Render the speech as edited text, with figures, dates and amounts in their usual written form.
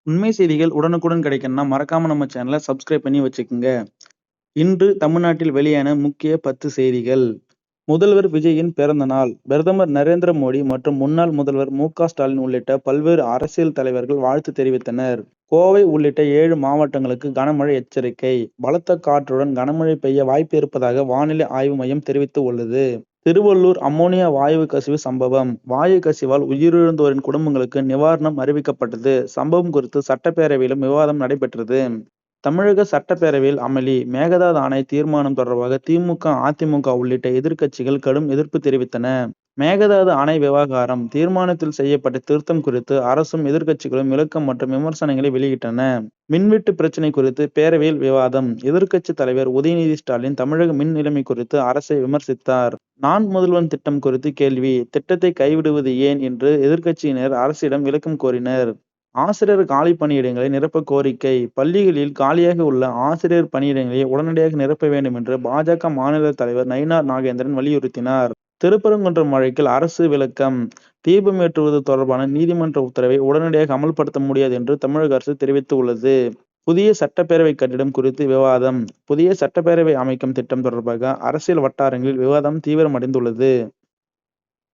உண்மை செய்திகள் உடனுக்குடன் கிடைக்கணும்னா மறக்காம நம்ம சேனலை சப்ஸ்கிரைப் பண்ணி வச்சுக்கோங்க. இன்று தமிழ்நாட்டில் வெளியான முக்கிய 10 செய்திகள். முதல்வர் விஜயின் பிறந்த நாள். பிரதமர் நரேந்திர மோடி மற்றும் முன்னாள் முதல்வர் மு.க.ஸ்டாலின் உள்ளிட்ட பல்வேறு அரசியல் தலைவர்கள் வாழ்த்து தெரிவித்தனர். கோவை உள்ளிட்ட 7 மாவட்டங்களுக்கு கனமழை எச்சரிக்கை. பலத்த காற்றுடன் கனமழை பெய்ய வாய்ப்பு இருப்பதாக வானிலை ஆய்வு மையம் தெரிவித்து உள்ளது. திருவள்ளூர் அம்மோனியா வாயு கசிவு சம்பவம். வாயு கசிவால் உயிரிழந்தோரின் குடும்பங்களுக்கு நிவாரணம் அறிவிக்கப்பட்டது. சம்பவம் குறித்து சட்டப்பேரவையிலும் விவாதம் நடைபெற்றது. தமிழக சட்டப்பேரவையில் அமளி. மேகதாது அணை தீர்மானம் தொடர்பாக திமுக, அதிமுக உள்ளிட்ட எதிர்க்கட்சிகள் கடும் எதிர்ப்பு தெரிவித்தன. மேகதாது அணை விவகாரம் தீர்மானத்தில் செய்யப்பட்ட திருத்தம் குறித்து அரசும் எதிர்க்கட்சிகளும் விளக்கம் மற்றும் விமர்சனங்களை வெளியிட்டன. மின்வெட்டு பிரச்சினை குறித்து பேரவையில் விவாதம். எதிர்க்கட்சி தலைவர் உதயநிதி ஸ்டாலின் தமிழக மின் நிலைமை குறித்து அரசை விமர்சித்தார். நான் முதல்வன் திட்டம் குறித்து கேள்வி. திட்டத்தை கைவிடுவது ஏன் என்று எதிர்க்கட்சியினர் அரசிடம் விளக்கம் கோரினர். ஆசிரியர் காலி பணியிடங்களை நிரப்ப கோரிக்கை. பள்ளிகளில் காலியாக உள்ள ஆசிரியர் பணியிடங்களை உடனடியாக நிரப்ப வேண்டும் என்று பாஜக மாநில தலைவர் நயினார் நாகேந்திரன் வலியுறுத்தினார். திருப்பரங்குன்றம் வழக்கில் அரசு விளக்கம். தீபம் ஏற்றுவது தொடர்பான நீதிமன்ற உத்தரவை உடனடியாக அமல்படுத்த முடியாது என்று தமிழக அரசு தெரிவித்துள்ளது. புதிய சட்டப்பேரவை கட்டிடம் குறித்து விவாதம். புதிய சட்டப்பேரவை அமைக்கும் திட்டம் தொடர்பாக அரசியல் வட்டாரங்களில் விவாதம் தீவிரமடைந்துள்ளது.